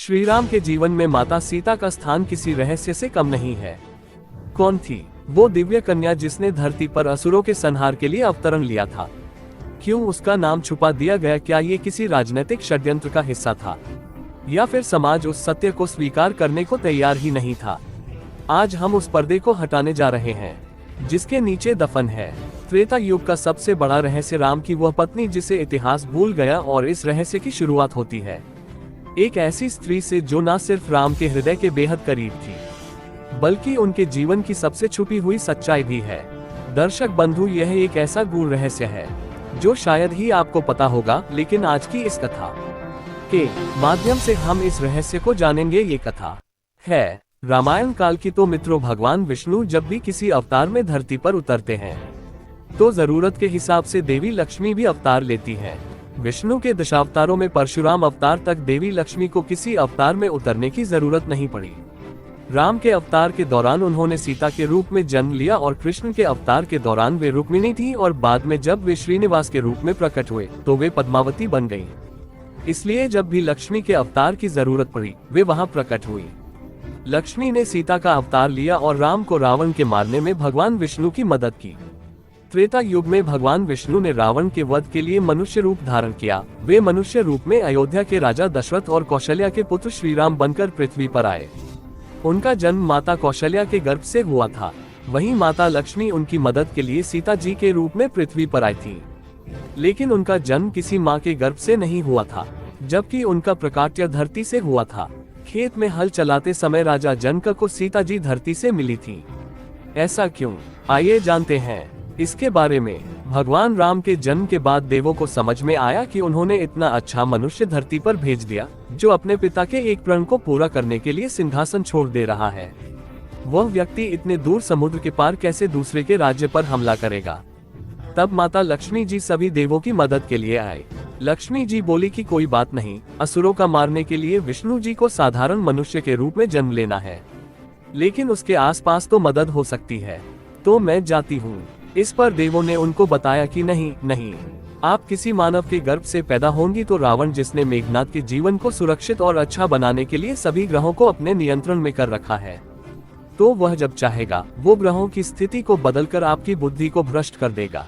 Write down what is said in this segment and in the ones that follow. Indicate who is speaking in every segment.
Speaker 1: श्री राम के जीवन में माता सीता का स्थान किसी रहस्य से कम नहीं है। कौन थी वो दिव्य कन्या जिसने धरती पर असुरों के संहार के लिए अवतरण लिया था? क्यों उसका नाम छुपा दिया गया? क्या ये किसी राजनीतिक षड्यंत्र का हिस्सा था, या फिर समाज उस सत्य को स्वीकार करने को तैयार ही नहीं था? आज हम उस पर्दे को हटाने जा रहे हैं जिसके नीचे दफन है त्रेता युग का सबसे बड़ा रहस्य, राम की वह पत्नी जिसे इतिहास भूल गया। और इस रहस्य की शुरुआत होती है एक ऐसी स्त्री से जो न सिर्फ राम के हृदय के बेहद करीब थी, बल्कि उनके जीवन की सबसे छुपी हुई सच्चाई भी है। दर्शक बंधु, यह एक ऐसा गूढ़ रहस्य है जो शायद ही आपको पता होगा, लेकिन आज की इस कथा के माध्यम से हम इस रहस्य को जानेंगे। ये कथा है रामायण काल की। तो मित्रों, भगवान विष्णु जब भी किसी अवतार में धरती पर उतरते हैं तो जरूरत के हिसाब से देवी लक्ष्मी भी अवतार लेती है। विष्णु के दशावतारों में परशुराम अवतार तक देवी लक्ष्मी को किसी अवतार में उतरने की जरूरत नहीं पड़ी। राम के अवतार के दौरान उन्होंने सीता के रूप में जन्म लिया, और कृष्ण के अवतार के दौरान वे रुक्मिणी थी, और बाद में जब वे श्रीनिवास के रूप में प्रकट हुए तो वे पद्मावती बन गईं। इसलिए जब भी लक्ष्मी के अवतार की जरूरत पड़ी वे वहां प्रकट हुई। लक्ष्मी ने सीता का अवतार लिया और राम को रावण के मारने में भगवान विष्णु की मदद की। त्रेता युग में भगवान विष्णु ने रावण के वध के लिए मनुष्य रूप धारण किया। वे मनुष्य रूप में अयोध्या के राजा दशरथ और कौशल्या के पुत्र श्रीराम बनकर पृथ्वी पर आए। उनका जन्म माता कौशल्या के गर्भ से हुआ था। वहीं माता लक्ष्मी उनकी मदद के लिए सीता जी के रूप में पृथ्वी पर आई थी। लेकिन उनका जन्म किसी माँ के गर्भ से नहीं हुआ था, जबकि उनका प्रकाट्य धरती से हुआ था। खेत में हल चलाते समय राजा जनक को सीता जी धरती से मिली थी। ऐसा क्यों? आइए जानते हैं इसके बारे में। भगवान राम के जन्म के बाद देवों को समझ में आया कि उन्होंने इतना अच्छा मनुष्य धरती पर भेज दिया जो अपने पिता के एक प्रण को पूरा करने के लिए सिंहासन छोड़ दे रहा है। वह व्यक्ति इतने दूर समुद्र के पार कैसे दूसरे के राज्य पर हमला करेगा? तब माता लक्ष्मी जी सभी देवों की मदद के लिए आए। लक्ष्मी जी बोली कि कोई बात नहीं, असुरों का मारने के लिए विष्णु जी को साधारण मनुष्य के रूप में जन्म लेना है, लेकिन उसके आसपास तो मदद हो सकती है, तो मैं जाती हूँ। इस पर देवों ने उनको बताया कि नहीं नहीं, आप किसी मानव के गर्भ से पैदा होंगी तो रावण, जिसने मेघनाथ के जीवन को सुरक्षित और अच्छा बनाने के लिए सभी ग्रहों को अपने नियंत्रण में कर रखा है, तो वह जब चाहेगा वो ग्रहों की स्थिति को बदलकर आपकी बुद्धि को भ्रष्ट कर देगा।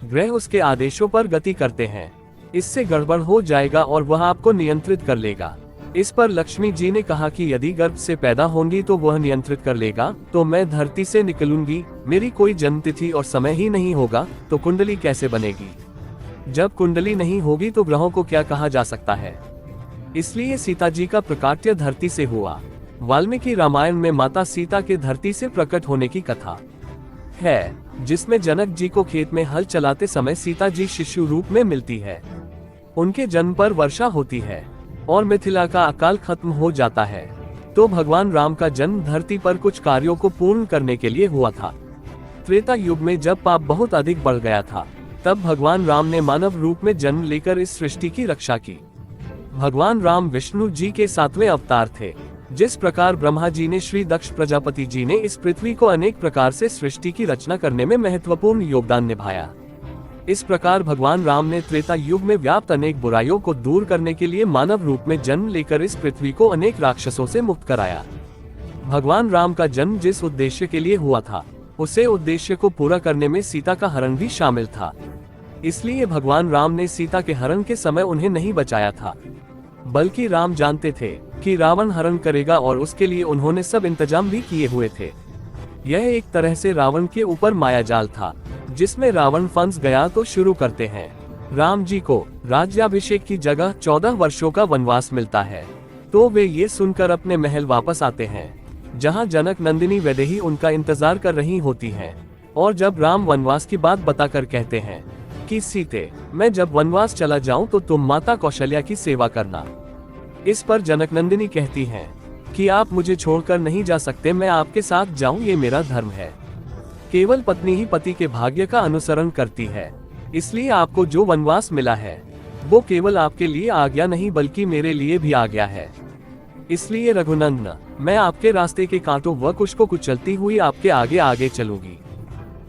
Speaker 1: ग्रह उसके आदेशों पर गति करते हैं, इससे गड़बड़ हो जाएगा और वह आपको नियंत्रित कर लेगा। इस पर लक्ष्मी जी ने कहा कि यदि गर्भ से पैदा होंगी तो वह नियंत्रित कर लेगा, तो मैं धरती से निकलूंगी। मेरी कोई जन्म तिथि और समय ही नहीं होगा तो कुंडली कैसे बनेगी? जब कुंडली नहीं होगी तो ग्रहों को क्या कहा जा सकता है? इसलिए सीता जी का प्रकाट्य धरती से हुआ। वाल्मीकि रामायण में माता सीता के धरती से प्रकट होने की कथा है, जिसमें जनक जी को खेत में हल चलाते समय सीता जी शिशु रूप में मिलती है। उनके जन्म पर वर्षा होती है और मिथिला का अकाल खत्म हो जाता है। तो भगवान राम का जन्म धरती पर कुछ कार्यों को पूर्ण करने के लिए हुआ था। त्रेता युग में जब पाप बहुत अधिक बढ़ गया था, तब भगवान राम ने मानव रूप में जन्म लेकर इस सृष्टि की रक्षा की। भगवान राम विष्णु जी के 7वें अवतार थे। जिस प्रकार ब्रह्मा जी ने, श्री दक्ष प्रजापति जी ने इस पृथ्वी को अनेक प्रकार से सृष्टि की रचना करने में महत्वपूर्ण योगदान निभाया, इस प्रकार भगवान राम ने त्रेता युग में व्याप्त अनेक बुराइयों को दूर करने के लिए मानव रूप में जन्म लेकर इस पृथ्वी को अनेक राक्षसों से मुक्त कराया। भगवान राम का जन्म जिस उद्देश्य के लिए हुआ था, उसे उद्देश्य को पूरा करने में सीता का हरण भी शामिल था। इसलिए भगवान राम ने सीता के हरण के समय उन्हें नहीं बचाया था, बल्कि राम जानते थे कि रावण हरण करेगा और उसके लिए उन्होंने सब इंतजाम भी किए हुए थे। यह एक तरह से रावण के ऊपर मायाजाल था, जिसमें रावण फंस गया। तो शुरू करते हैं। राम जी को राज्याभिषेक की जगह 14 वर्षों का वनवास मिलता है, तो वे ये सुनकर अपने महल वापस आते हैं, जहां जनक नंदिनी वैदेही उनका इंतजार कर रही होती हैं। और जब राम वनवास की बात बताकर कहते हैं कि सीते, मैं जब वनवास चला जाऊं तो तुम माता कौशल्या की सेवा करना। इस पर जनक नंदिनी कहती हैं कि आप मुझे छोड़कर नहीं जा सकते, मैं आपके साथ जाऊं, ये मेरा धर्म है। केवल पत्नी ही पति के भाग्य का अनुसरण करती है, इसलिए आपको जो वनवास मिला है वो केवल आपके लिए आज्ञा नहीं बल्कि मेरे लिए भी आज्ञा है। इसलिए रघुनंदन, मैं आपके रास्ते के कांटों व कुश को कुचलती हुई आपके आगे आगे चलूंगी।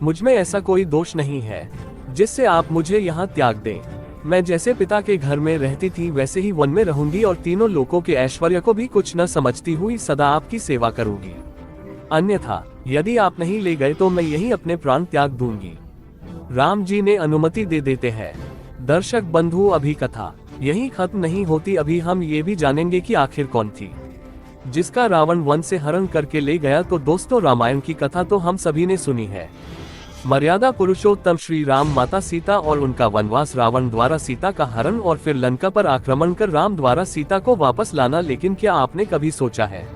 Speaker 1: मुझ में ऐसा कोई दोष नहीं है जिससे आप मुझे यहाँ त्याग दें। मैं जैसे पिता के घर में रहती थी वैसे ही वन में रहूंगी और तीनों लोकों के ऐश्वर्य को भी कुछ न समझती हुई सदा आपकी सेवा करूंगी। अन्यथा यदि आप नहीं ले गए तो मैं यहीं अपने प्राण त्याग दूंगी। राम जी ने अनुमति दे देते हैं। दर्शक बंधु, अभी कथा यहीं खत्म नहीं होती। अभी हम ये भी जानेंगे कि आखिर कौन थी जिसका रावण वन से हरण करके ले गया। तो दोस्तों, रामायण की कथा तो हम सभी ने सुनी है। मर्यादा पुरुषोत्तम श्री राम, माता सीता और उनका वनवास, रावण द्वारा सीता का हरण और फिर लंका पर आक्रमण कर राम द्वारा सीता को वापस लाना। लेकिन क्या आपने कभी सोचा है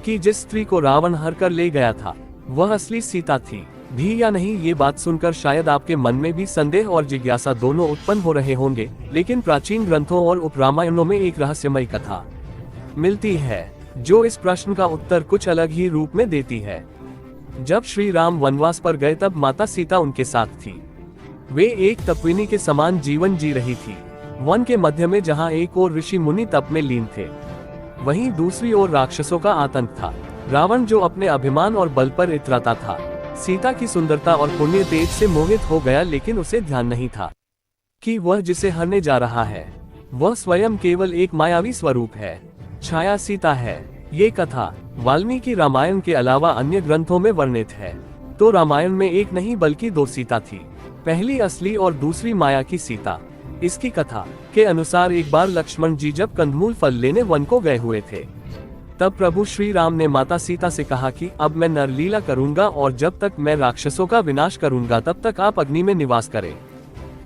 Speaker 1: कि जिस स्त्री को रावण हर कर ले गया था वह असली सीता थी भी या नहीं? ये बात सुनकर शायद आपके मन में भी संदेह और जिज्ञासा दोनों उत्पन्न हो रहे होंगे। लेकिन प्राचीन ग्रंथों और उपरामायणों में एक रहस्यमयी कथा मिलती है जो इस प्रश्न का उत्तर कुछ अलग ही रूप में देती है। जब श्री राम वनवास पर गए तब माता सीता उनके साथ थी। वे एक तपस्विनी के समान जीवन जी रही थी। वन के मध्य में जहाँ एक और ऋषि मुनि तप में लीन थे, वहीं दूसरी ओर राक्षसों का आतंक था। रावण जो अपने अभिमान और बल पर इतराता था, सीता की सुंदरता और पुण्य तेज से मोहित हो गया। लेकिन उसे ध्यान नहीं था कि वह जिसे हरने जा रहा है वह स्वयं केवल एक मायावी स्वरूप है, छाया सीता है। ये कथा वाल्मीकि रामायण के अलावा अन्य ग्रंथों में वर्णित है। तो रामायण में एक नहीं बल्कि दो सीता थी, पहली असली और दूसरी माया की सीता। इसकी कथा के अनुसार एक बार लक्ष्मण जी जब कंदमूल फल लेने वन को गए हुए थे, तब प्रभु श्री राम ने माता सीता से कहा कि अब मैं नरलीला करूंगा और जब तक मैं राक्षसों का विनाश करूंगा तब तक आप अग्नि में निवास करें।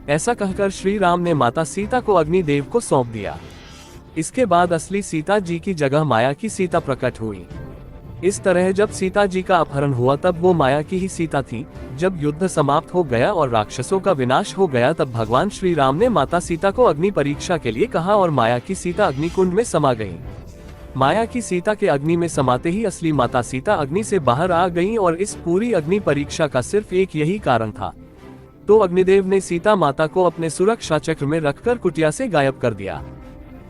Speaker 1: ऐसा कहकर श्री राम ने माता सीता को अग्निदेव को सौंप दिया। इसके बाद असली सीता जी की जगह माया की सीता प्रकट हुई। इस तरह जब सीता जी का अपहरण हुआ तब वो माया की ही सीता थी। जब युद्ध समाप्त हो गया और राक्षसों का विनाश हो गया तब भगवान श्री राम ने माता सीता को अग्नि परीक्षा के लिए कहा और माया की सीता अग्निकुंड में समा गई। माया की सीता के अग्नि में समाते ही असली माता सीता अग्नि से बाहर आ गईं और इस पूरी अग्नि परीक्षा का सिर्फ एक यही कारण था। तो अग्निदेव ने सीता माता को अपने सुरक्षा चक्र में रखकर कुटिया से गायब कर दिया।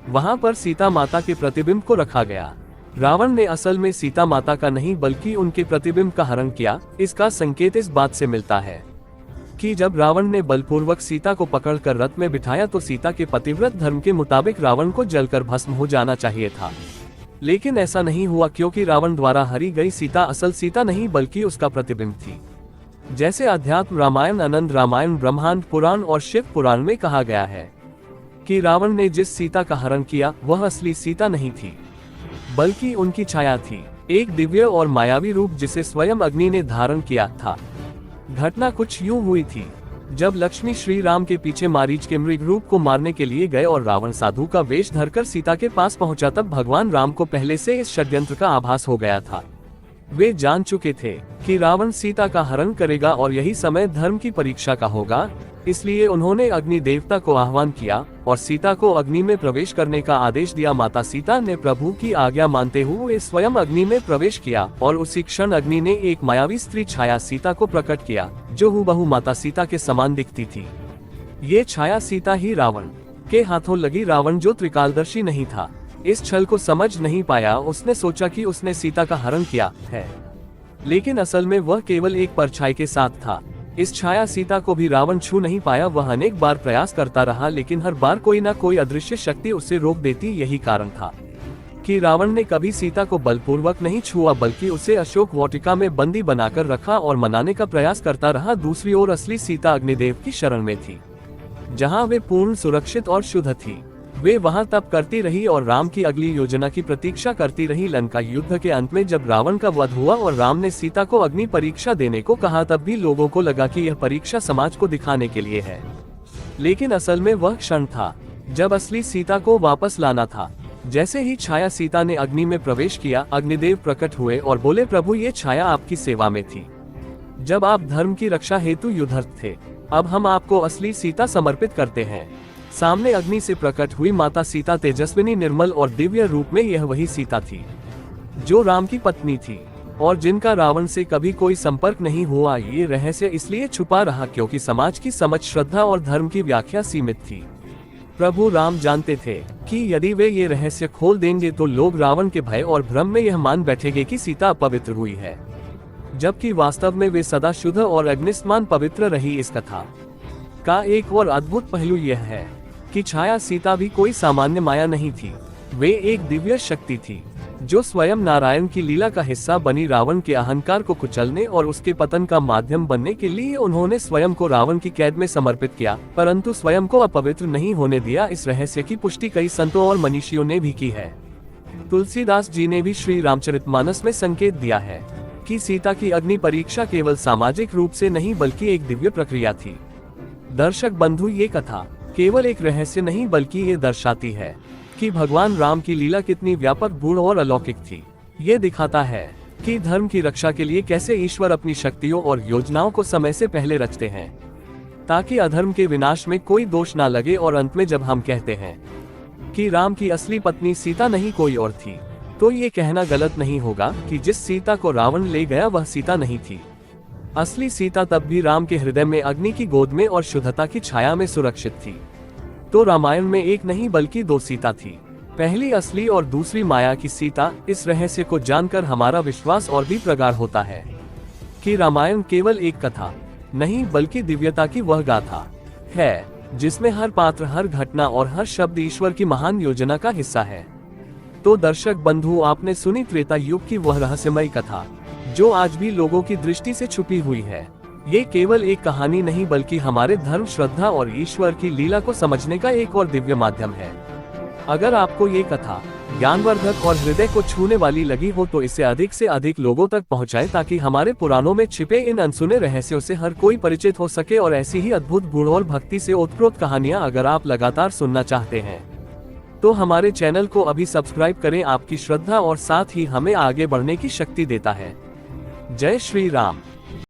Speaker 1: वहां पर सीता माता के प्रतिबिंब को रखा गया। रावण ने असल में सीता माता का नहीं बल्कि उनके प्रतिबिंब का हरण किया। इसका संकेत इस बात से मिलता है कि जब रावण ने बलपूर्वक सीता को पकड़कर रथ में बिठाया तो सीता के पतिव्रत धर्म के मुताबिक रावण को जलकर भस्म हो जाना चाहिए था। लेकिन ऐसा नहीं हुआ क्योंकि रावण द्वारा हरी गई सीता असल सीता नहीं बल्कि उसका प्रतिबिंब थी। जैसे अध्यात्म रामायण, आनंद रामायण, ब्रह्मांड पुराण और शिव पुराण में कहा गया है कि रावण ने जिस सीता का हरण किया वह असली सीता नहीं थी बल्कि उनकी छाया थी, एक दिव्य और मायावी रूप जिसे स्वयं अग्नि ने धारण किया था। घटना कुछ यूं हुई थी, जब लक्ष्मी श्री राम के पीछे मारीच के मृग रूप को मारने के लिए गए और रावण साधु का वेश धरकर सीता के पास पहुंचा तब भगवान राम को पहले से इस षड्यंत्र का आभास हो गया था। वे जान चुके थे कि रावण सीता का हरण करेगा और यही समय धर्म की परीक्षा का होगा। इसलिए उन्होंने अग्नि देवता को आह्वान किया और सीता को अग्नि में प्रवेश करने का आदेश दिया। माता सीता ने प्रभु की आज्ञा मानते हुए स्वयं अग्नि में प्रवेश किया और उसी क्षण अग्नि ने एक मायावी स्त्री छाया सीता को प्रकट किया जो हूबहू माता सीता के समान दिखती थी। ये छाया सीता ही रावण के हाथों लगी। रावण जो त्रिकालदर्शी नहीं था, इस छल को समझ नहीं पाया। उसने सोचा कि उसने सीता का हरण किया है, लेकिन असल में वह केवल एक परछाई के साथ था। इस छाया सीता को भी रावण छू नहीं पाया। वह अनेक बार प्रयास करता रहा लेकिन हर बार कोई ना कोई अदृश्य शक्ति उसे रोक देती। यही कारण था कि रावण ने कभी सीता को बलपूर्वक नहीं छुआ बल्कि उसे अशोक वाटिका में बंदी बनाकर रखा और मनाने का प्रयास करता रहा। दूसरी ओर असली सीता अग्निदेव की शरण में थी, जहाँ वे पूर्ण सुरक्षित और शुद्ध थी। वे वहां तप करती रही और राम की अगली योजना की प्रतीक्षा करती रही। लंका युद्ध के अंत में जब रावण का वध हुआ और राम ने सीता को अग्नि परीक्षा देने को कहा तब भी लोगों को लगा कि यह परीक्षा समाज को दिखाने के लिए है, लेकिन असल में वह क्षण था जब असली सीता को वापस लाना था। जैसे ही छाया सीता ने अग्नि में प्रवेश किया, अग्निदेव प्रकट हुए और बोले, प्रभु ये छाया आपकी सेवा में थी जब आप धर्म की रक्षा हेतु युद्धरत थे। अब हम आपको असली सीता समर्पित करते हैं। सामने अग्नि से प्रकट हुई माता सीता तेजस्विनी, निर्मल और दिव्य रूप में यह वही सीता थी जो राम की पत्नी थी और जिनका रावण से कभी कोई संपर्क नहीं हुआ। ये रहस्य इसलिए छुपा रहा क्योंकि समाज की समझ, श्रद्धा और धर्म की व्याख्या सीमित थी। प्रभु राम जानते थे कि यदि वे ये रहस्य खोल देंगे तो लोग रावण के भय और भ्रम में यह मान बैठेंगे कि सीता अपवित्र हुई है, जबकि वास्तव में वे सदा शुद्ध और अग्निस्मान पवित्र रही। इस कथा का एक और अद्भुत पहलू यह है कि छाया सीता भी कोई सामान्य माया नहीं थी। वे एक दिव्य शक्ति थी जो स्वयं नारायण की लीला का हिस्सा बनी। रावण के अहंकार को कुचलने और उसके पतन का माध्यम बनने के लिए उन्होंने स्वयं को रावण की कैद में समर्पित किया, परंतु स्वयं को अपवित्र नहीं होने दिया। इस रहस्य की पुष्टि कई संतों और मनीषियों ने भी की है। तुलसीदास जी ने भी श्री रामचरितमानस में संकेत दिया है कि सीता की अग्नि परीक्षा केवल सामाजिक रूप से नहीं बल्कि एक दिव्य प्रक्रिया थी। दर्शक बंधु, ये कथा केवल एक रहस्य नहीं बल्कि ये दर्शाती है कि भगवान राम की लीला कितनी व्यापक, गूढ़ और अलौकिक थी। ये दिखाता है कि धर्म की रक्षा के लिए कैसे ईश्वर अपनी शक्तियों और योजनाओं को समय से पहले रचते हैं ताकि अधर्म के विनाश में कोई दोष ना लगे। और अंत में जब हम कहते हैं कि राम की असली पत्नी सीता नहीं कोई और थी, तो ये कहना गलत नहीं होगा कि जिस सीता को रावण ले गया वह सीता नहीं थी। असली सीता तब भी राम के हृदय में अग्नि की गोद में और शुद्धता की छाया में सुरक्षित थी। तो रामायण में एक नहीं बल्कि दो सीता थी, पहली असली और दूसरी माया की सीता। इस रहस्य को जानकर हमारा विश्वास और भी प्रगाढ़ होता है कि रामायण केवल एक कथा नहीं बल्कि दिव्यता की वह गाथा है जिसमें हर पात्र, हर घटना और हर शब्द ईश्वर की महान योजना का हिस्सा है। तो दर्शक बंधु, आपने सुनी त्रेता युग की वह रहस्यमयी कथा जो आज भी लोगों की दृष्टि से छुपी हुई है। ये केवल एक कहानी नहीं बल्कि हमारे धर्म, श्रद्धा और ईश्वर की लीला को समझने का एक और दिव्य माध्यम है। अगर आपको ये कथा ज्ञानवर्धक और हृदय को छूने वाली लगी हो तो इसे अधिक से अधिक लोगों तक पहुंचाएं ताकि हमारे पुराणों में छिपे इन अनसुने रहस्यों से हर कोई परिचित हो सके। और ऐसी ही अद्भुत, गूढ़ और भक्ति से ओतप्रोत कहानियां अगर आप लगातार सुनना चाहते हैं तो हमारे चैनल को अभी सब्सक्राइब करें। आपकी श्रद्धा और साथ ही हमें आगे बढ़ने की शक्ति देता है। जय श्री राम।